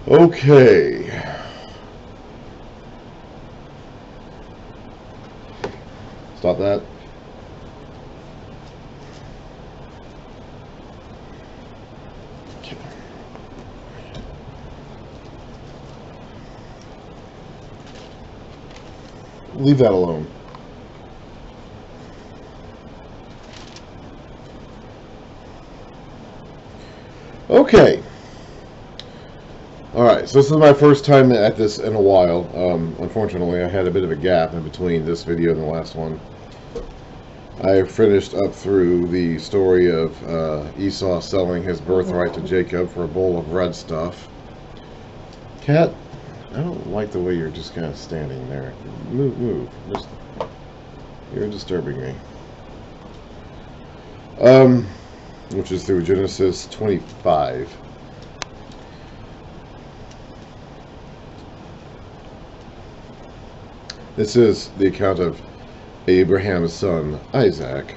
Okay. Stop that. Leave that alone. Okay. Alright, so this is my first time at this in a while. Unfortunately, I had a bit of a gap in between this video and the last one. I finished up through the story of Esau selling his birthright to Jacob for a bowl of red stuff. Cat, I don't like the way you're just kind of standing there. Move. You're disturbing me. Which is through Genesis 25. This is the account of Abraham's son, Isaac.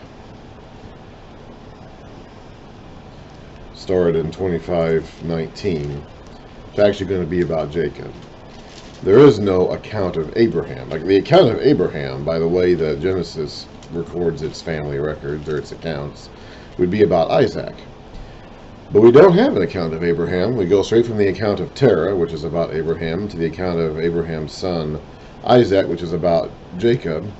Started in 25:19. It's actually going to be about Jacob. There is no account of Abraham. Like the account of Abraham, by the way that Genesis records its family records or its accounts, would be about Isaac. But we don't have an account of Abraham. We go straight from the account of Terah, which is about Abraham, to the account of Abraham's son, Isaac, which is about Jacob.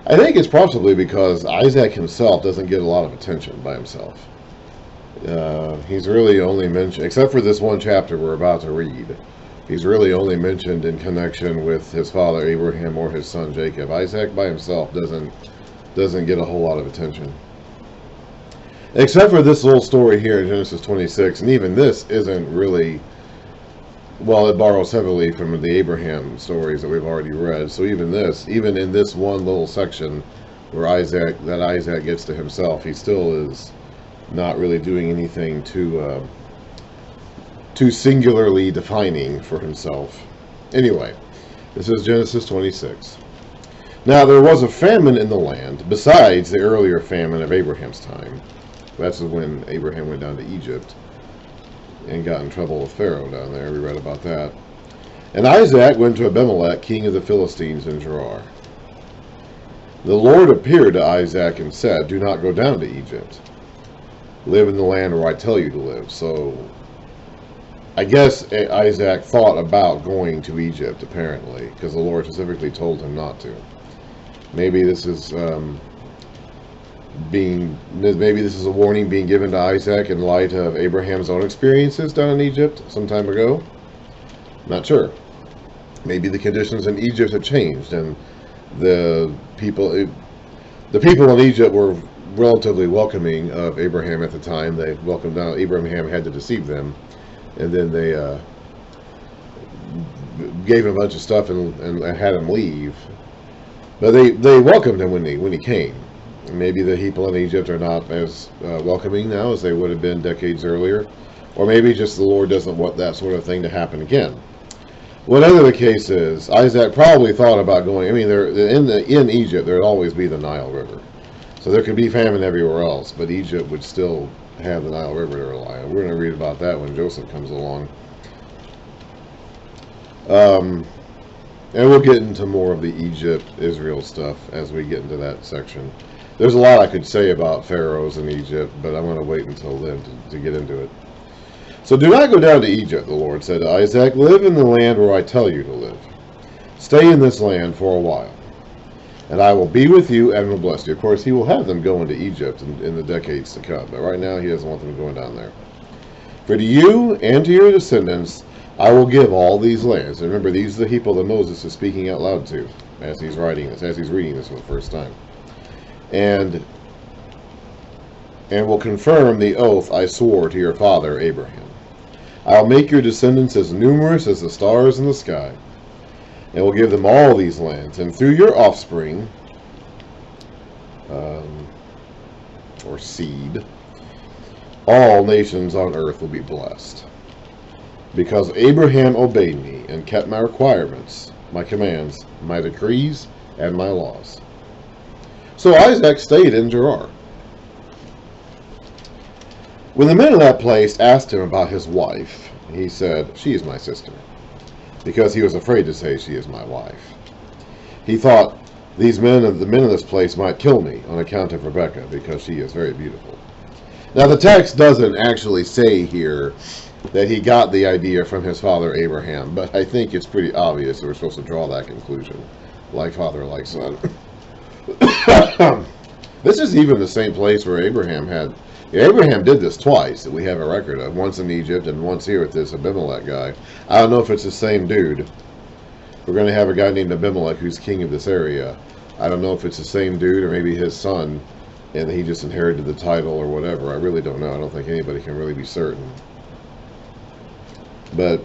I think it's possibly because Isaac himself doesn't get a lot of attention by himself. He's really only mentioned, except for this one chapter we're about to read, he's really only mentioned in connection with his father Abraham or his son Jacob. Isaac by himself doesn't get a whole lot of attention. Except for this little story here in Genesis 26, and even this isn't really, well, it borrows heavily from the Abraham stories that we've already read. So even in this one little section where Isaac gets to himself, he still is not really doing anything too singularly defining for himself. Anyway, this is Genesis 26. Now there was a famine in the land, besides the earlier famine of Abraham's time. That's when Abraham went down to Egypt and got in trouble with Pharaoh down there. We read about that. And Isaac went to Abimelech, king of the Philistines, in Gerar. The Lord appeared to Isaac and said, "Do not go down to Egypt. Live in the land where I tell you to live." So I guess Isaac thought about going to Egypt, apparently, because the Lord specifically told him not to. Maybe this is maybe this is a warning being given to Isaac in light of Abraham's own experiences down in Egypt some time ago. Not sure. Maybe the conditions in Egypt have changed, and the people in Egypt were relatively welcoming of Abraham at the time. They welcomed down. Abraham had to deceive them, and then they gave him a bunch of stuff and had him leave. But they welcomed him when he came. Maybe the people in Egypt are not as welcoming now as they would have been decades earlier, or maybe just the Lord doesn't want that sort of thing to happen again. Whatever the case is, Isaac probably thought about going. I mean, in Egypt there would always be the Nile River, so there could be famine everywhere else, but Egypt would still have the Nile River to rely on. We're going to read about that when Joseph comes along. And we'll get into more of the Egypt-Israel stuff as we get into that section. There's a lot I could say about pharaohs in Egypt, but I'm going to wait until then to get into it. So do not go down to Egypt, the Lord said to Isaac. Live in the land where I tell you to live. Stay in this land for a while, and I will be with you and will bless you. Of course, he will have them go into Egypt in the decades to come, but right now he doesn't want them going down there. For to you and to your descendants I will give all these lands. And remember, these are the people that Moses is speaking out loud to as he's reading this for the first time. And will confirm the oath I swore to your father Abraham. I will make your descendants as numerous as the stars in the sky, and will give them all these lands. And through your offspring, or seed, all nations on earth will be blessed. Because Abraham obeyed me and kept my requirements, my commands, my decrees, and my laws. So Isaac stayed in Gerar. When the men of that place asked him about his wife, he said, "She is my sister," because he was afraid to say, "She is my wife." He thought, the men of this place might kill me on account of Rebekah, because she is very beautiful. Now, the text doesn't actually say here that he got the idea from his father Abraham, but I think it's pretty obvious that we're supposed to draw that conclusion. Like father, like son. This is even the same place where Abraham did this twice that we have a record of. Once in Egypt and once here with this Abimelech guy. I don't know if it's the same dude. We're going to have a guy named Abimelech who's king of this area. I don't know if it's the same dude or maybe his son, and he just inherited the title or whatever. I really don't know. I don't think anybody can really be certain. But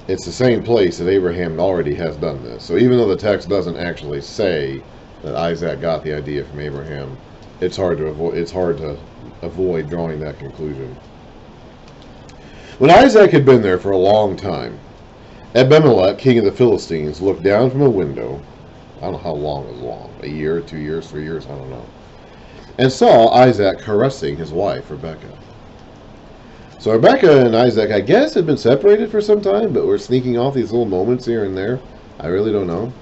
it's the same place that Abraham already has done this. So even though the text doesn't actually say that Isaac got the idea from Abraham, it's hard to avoid drawing that conclusion. When Isaac had been there for a long time, Abimelech, king of the Philistines, looked down from a window. I don't know how long it was long. A year, 2 years, 3 years, I don't know. And saw Isaac caressing his wife, Rebekah. So Rebekah and Isaac, I guess, had been separated for some time, but were sneaking off these little moments here and there. I really don't know.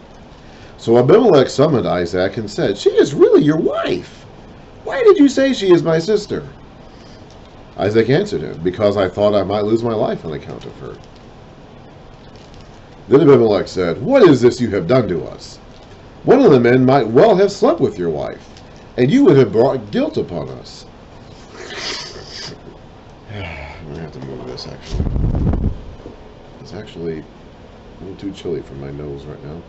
So Abimelech summoned Isaac and said, "She is really your wife. Why did you say she is my sister?" Isaac answered him, "Because I thought I might lose my life on account of her." Then Abimelech said, "What is this you have done to us? One of the men might well have slept with your wife, and you would have brought guilt upon us." I'm going to have to move this, actually. It's actually a little too chilly for my nose right now.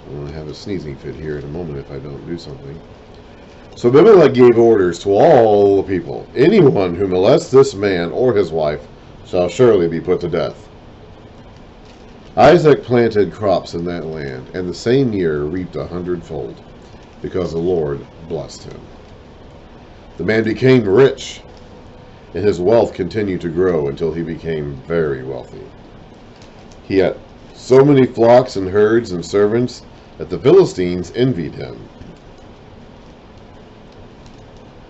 I'm going to have a sneezing fit here in a moment if I don't do something. So Abimelech gave orders to all the people, "Anyone who molests this man or his wife shall surely be put to death." Isaac planted crops in that land, and the same year reaped 100-fold, because the Lord blessed him. The man became rich, and his wealth continued to grow until he became very wealthy. He had so many flocks and herds and servants that the Philistines envied him.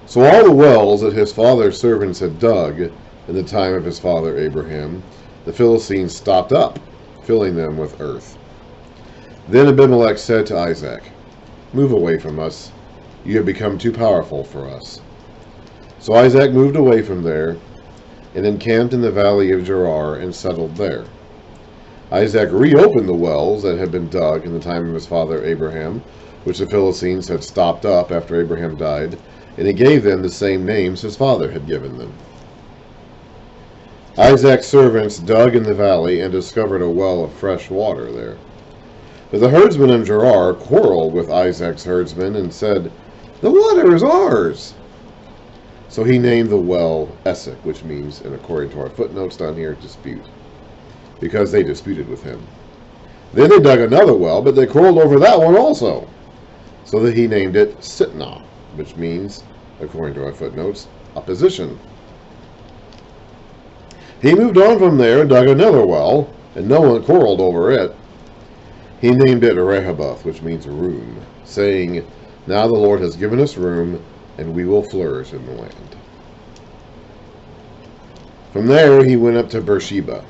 So all the wells that his father's servants had dug in the time of his father Abraham, the Philistines stopped up, filling them with earth. Then Abimelech said to Isaac, "Move away from us. You have become too powerful for us." So Isaac moved away from there and encamped in the valley of Gerar and settled there. Isaac reopened the wells that had been dug in the time of his father Abraham, which the Philistines had stopped up after Abraham died, and he gave them the same names his father had given them. Isaac's servants dug in the valley and discovered a well of fresh water there. But the herdsmen of Gerar quarreled with Isaac's herdsmen and said, "The water is ours." So he named the well Esek, which means, and according to our footnotes down here, dispute, because they disputed with him. Then they dug another well, but they quarreled over that one also. So that he named it Sitnah, which means, according to our footnotes, opposition. He moved on from there and dug another well, and no one quarreled over it. He named it Rehoboth, which means room, saying, "Now the Lord has given us room, and we will flourish in the land." From there he went up to Beersheba.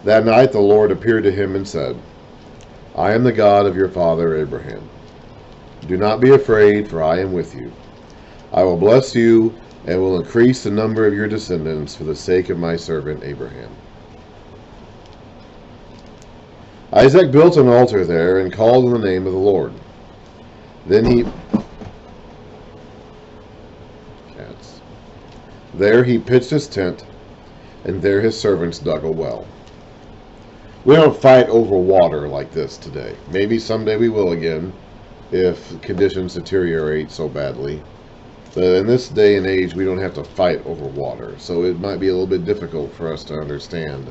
That night the Lord appeared to him and said, "I am the God of your father Abraham. Do not be afraid, for I am with you. I will bless you and will increase the number of your descendants for the sake of my servant Abraham." Isaac built an altar there and called on the name of the Lord. There he pitched his tent, and there his servants dug a well. We don't fight over water like this today. Maybe someday we will again, if conditions deteriorate so badly. But in this day and age, we don't have to fight over water, so it might be a little bit difficult for us to understand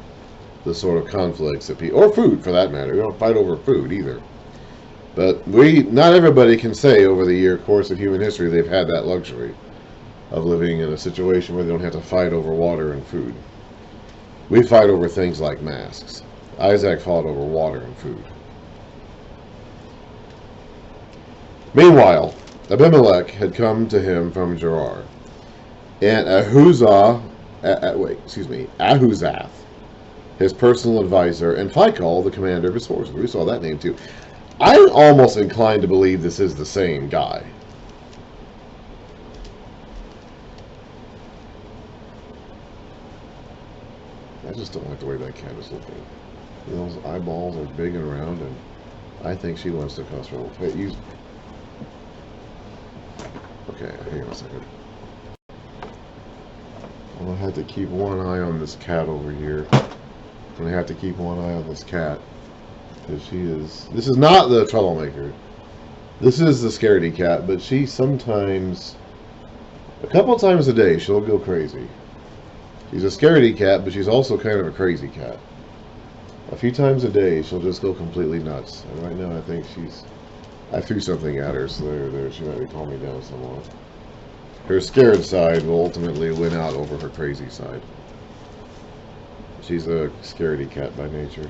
the sort of conflicts that people, or food for that matter. We don't fight over food either. But not everybody can say over the course of human history they've had that luxury of living in a situation where they don't have to fight over water and food. We fight over things like masks. Isaac fought over water and food. Meanwhile, Abimelech had come to him from Gerar, and Ahuzah Ahuzath, his personal advisor, and Phicol, the commander of his forces. We saw that name too. I'm almost inclined to believe this is the same guy. I just don't like the way that cat is looking. Those eyeballs are big and round, and I think she wants to cause trouble. Wait, you... Okay, hang on a second. I'm gonna have to keep one eye on this cat over here. I'm gonna have to keep one eye on this cat. Because she is... This is not the troublemaker. This is the scaredy cat, but she sometimes... A couple times a day, she'll go crazy. She's a scaredy cat, but she's also kind of a crazy cat. A few times a day, she'll just go completely nuts. And right now, I think she's... I threw something at her, so there she might be calming down somewhat. Her scared side will ultimately win out over her crazy side. She's a scaredy cat by nature.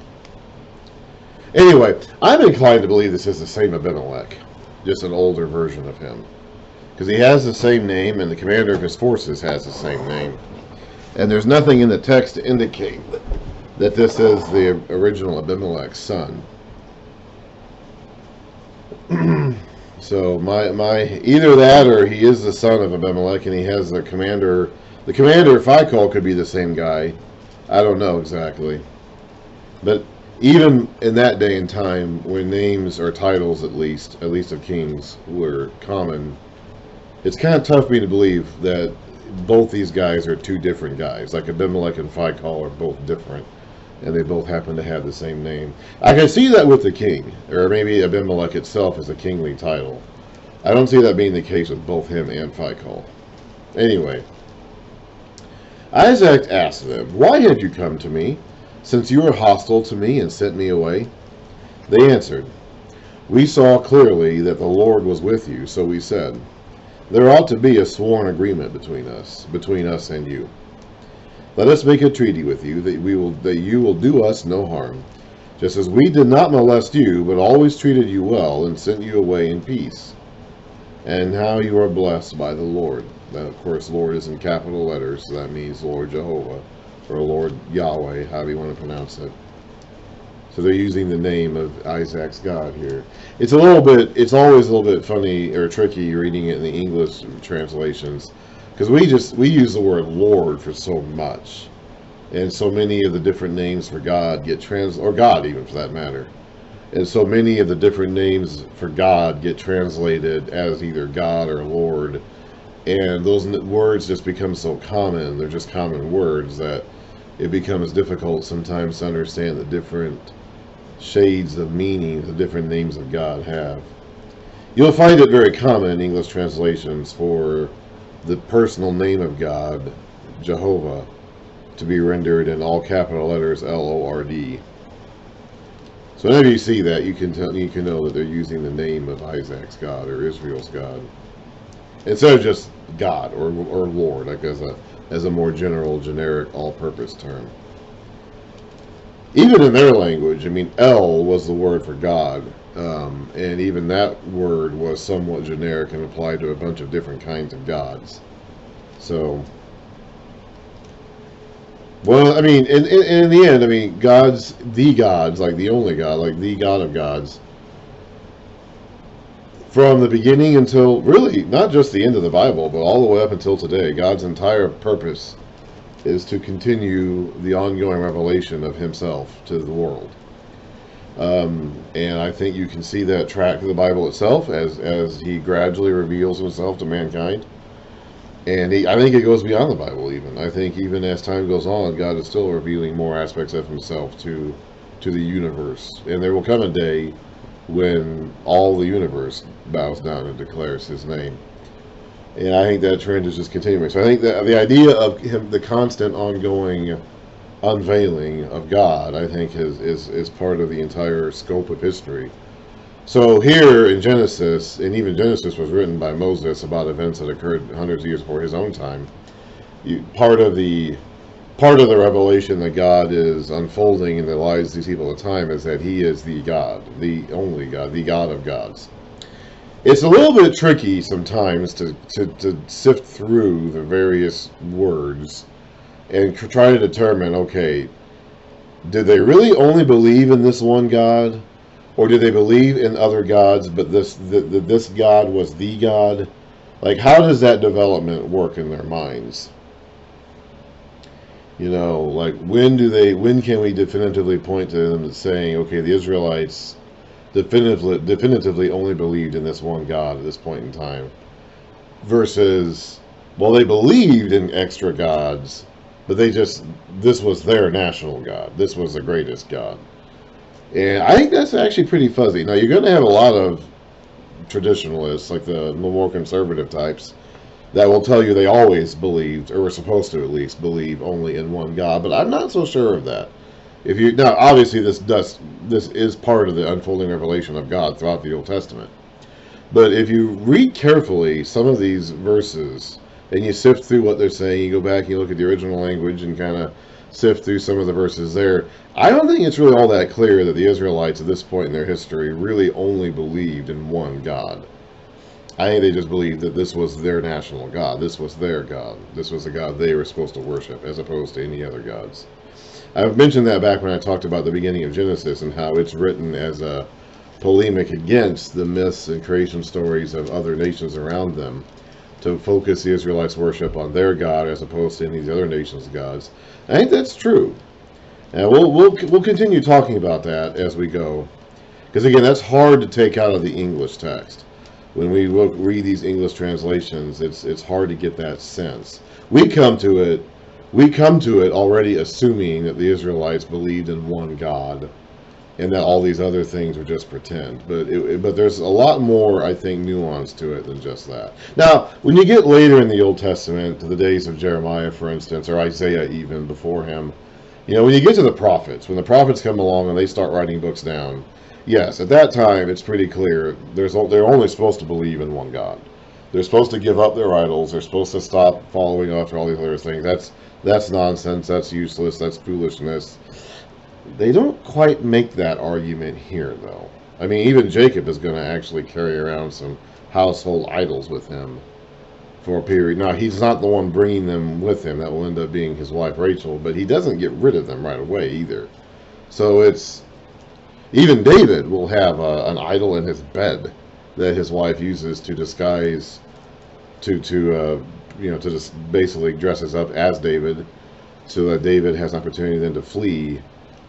Anyway, I'm inclined to believe this is the same Abimelech, just an older version of him. Because he has the same name, and the commander of his forces has the same name. And there's nothing in the text to indicate that this is the original Abimelech's son. So either that or he is the son of Abimelech and he has the commander. The commander, if I call, could be the same guy. I don't know exactly. But even in that day and time, when names or titles at least of kings were common, it's kind of tough for me to believe that both these guys are two different guys. Like Abimelech and Phicol are both different, and they both happen to have the same name. I can see that with the king, or maybe Abimelech itself is a kingly title. I don't see that being the case with both him and Phicol. Anyway, Isaac asked them, "Why have you come to me, since you are hostile to me and sent me away?" They answered, "We saw clearly that the Lord was with you, so we said, there ought to be a sworn agreement between us and you. Let us make a treaty with you that you will do us no harm, just as we did not molest you, but always treated you well and sent you away in peace. And how you are blessed by the Lord." That, of course, Lord is in capital letters, so that means Lord Jehovah, or Lord Yahweh, however you want to pronounce it. So they're using the name of Isaac's God here. It's always a little bit funny or tricky reading it in the English translations, because we use the word Lord for so much, and so many of the different names for God or God even for that matter, and so many of the different names for God get translated as either God or Lord, and those words just become so common. They're just common words that it becomes difficult sometimes to understand the different shades of meaning the different names of God have. You'll find it very common in English translations for the personal name of God, Jehovah, to be rendered in all capital letters Lord. So whenever you see that, you can know that they're using the name of Isaac's God or Israel's God instead of just God or Lord, like as a more generic, all-purpose term. Even in their language, I mean, El was the word for God, and even that word was somewhat generic and applied to a bunch of different kinds of gods. So, well, I mean, in the end, I mean, the gods, like the only God, like the God of gods, from the beginning until, really, not just the end of the Bible, but all the way up until today, God's entire purpose is to continue the ongoing revelation of himself to the world. And I think you can see that track of the Bible itself as he gradually reveals himself to mankind. And I think it goes beyond the Bible even. I think even as time goes on, God is still revealing more aspects of himself to the universe. And there will come a day when all the universe bows down and declares his name. And I think that trend is just continuing. So I think that the idea of him, the constant ongoing unveiling of God, I think is part of the entire scope of history. So here in Genesis, and even Genesis was written by Moses about events that occurred hundreds of years before his own time. Part of the revelation that God is unfolding in the lives of these people at the time is that he is the God, the only God, the God of gods. It's a little bit tricky sometimes to sift through the various words and try to determine, okay, did they really only believe in this one God, or did they believe in other gods, but this God was the God? Like, how does that development work in their minds? You know, like, when can we definitively point to them as saying, okay, the Israelites definitively only believed in this one God at this point in time, versus, well, they believed in extra gods, but this was their national God. This was the greatest God. And I think that's actually pretty fuzzy. Now, you're going to have a lot of traditionalists, like the more conservative types, that will tell you they always believed, or were supposed to at least believe, only in one God. But I'm not so sure of that. Now, obviously, this is part of the unfolding revelation of God throughout the Old Testament. But if you read carefully some of these verses, and you sift through what they're saying, you go back and you look at the original language and kind of sift through some of the verses there, I don't think it's really all that clear that the Israelites at this point in their history really only believed in one God. I think they just believed that this was their national God. This was their God. This was the God they were supposed to worship, as opposed to any other gods. I've mentioned that back when I talked about the beginning of Genesis and how it's written as a polemic against the myths and creation stories of other nations around them, to focus the Israelites' worship on their God as opposed to any of the other nations' gods. I think that's true. And we'll continue talking about that as we go. Because again, that's hard to take out of the English text. When we read these English translations, it's hard to get that sense. We come to it already assuming that the Israelites believed in one God, and that all these other things are just pretend. But there's a lot more, I think, nuance to it than just that. Now, when you get later in the Old Testament, to the days of Jeremiah, for instance, or Isaiah even before him, you know, when you get to the prophets, when the prophets come along and they start writing books down, yes, at that time it's pretty clear they're only supposed to believe in one God. They're supposed to give up their idols. They're supposed to stop following after all these other things. That's nonsense. That's useless. That's foolishness. They don't quite make that argument here, though. I mean, even Jacob is going to actually carry around some household idols with him for a period. Now, he's not the one bringing them with him. That will end up being his wife, Rachel, but he doesn't get rid of them right away, either. So even David will have an idol in his bed that his wife uses to disguise, to just basically dresses up as David, so that David has an opportunity then to flee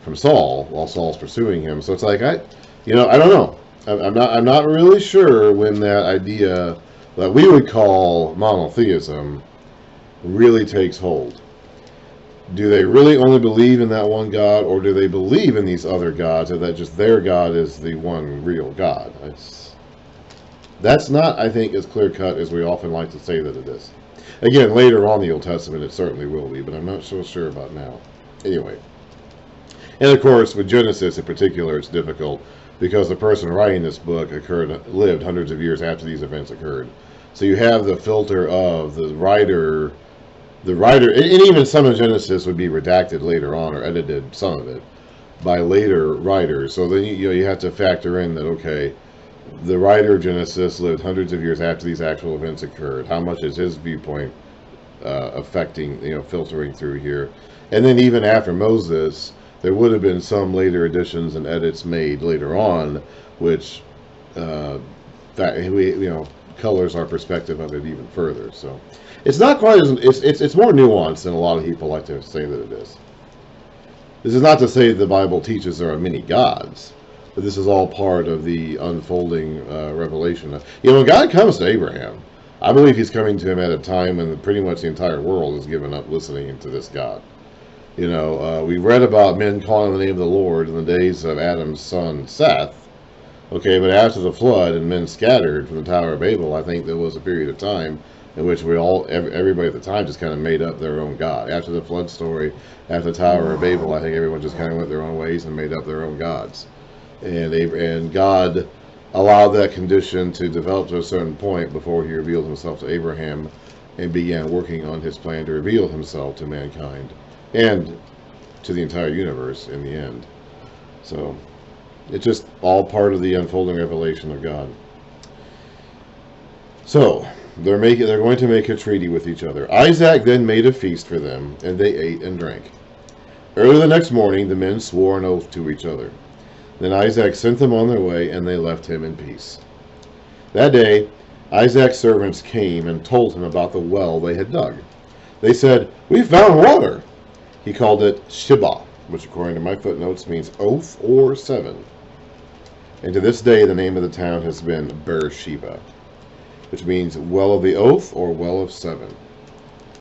from Saul while Saul's pursuing him. So it's like, I don't know. I'm not really sure when that idea that we would call monotheism really takes hold. Do they really only believe in that one God, or do they believe in these other gods, or that just their God is the one real God? That's not, I think, as clear-cut as we often like to say that it is. Again, later on in the Old Testament, it certainly will be, but I'm not so sure about now. Anyway. And of course, with Genesis in particular, it's difficult because the person writing this book lived hundreds of years after these events occurred. So you have the filter of the writer, and even some of Genesis would be redacted later on, or edited, some of it, by later writers. So then you have to factor in that, okay, the writer of Genesis lived hundreds of years after these actual events occurred. How much is his viewpoint affecting, filtering through here? And then even after Moses, there would have been some later additions and edits made later on, which colors our perspective of it even further. So it's not quite as it's more nuanced than a lot of people like to say that it is. This is not to say that the Bible teaches there are many gods, but this is all part of the unfolding revelation. When God comes to Abraham, I believe he's coming to him at a time when pretty much the entire world has given up listening to this God. We read about men calling on the name of the Lord in the days of Adam's son Seth. Okay, but after the flood and men scattered from the Tower of Babel, I think there was a period of time in which everybody at the time just kind of made up their own God. After the flood story, after the Tower of Babel, I think everyone just kind of went their own ways and made up their own gods. And God allowed that condition to develop to a certain point before he revealed himself to Abraham and began working on his plan to reveal himself to mankind and to the entire universe in the end. So it's just all part of the unfolding revelation of God. So They're going to make a treaty with each other. Isaac then made a feast for them, and they ate and drank. Early the next morning, the men swore an oath to each other. Then Isaac sent them on their way, and they left him in peace. That day, Isaac's servants came and told him about the well they had dug. They said, "We found water." He called it Shibah, which according to my footnotes means oath or 7. And to this day, the name of the town has been Beersheba, which means well of the oath or well of 7.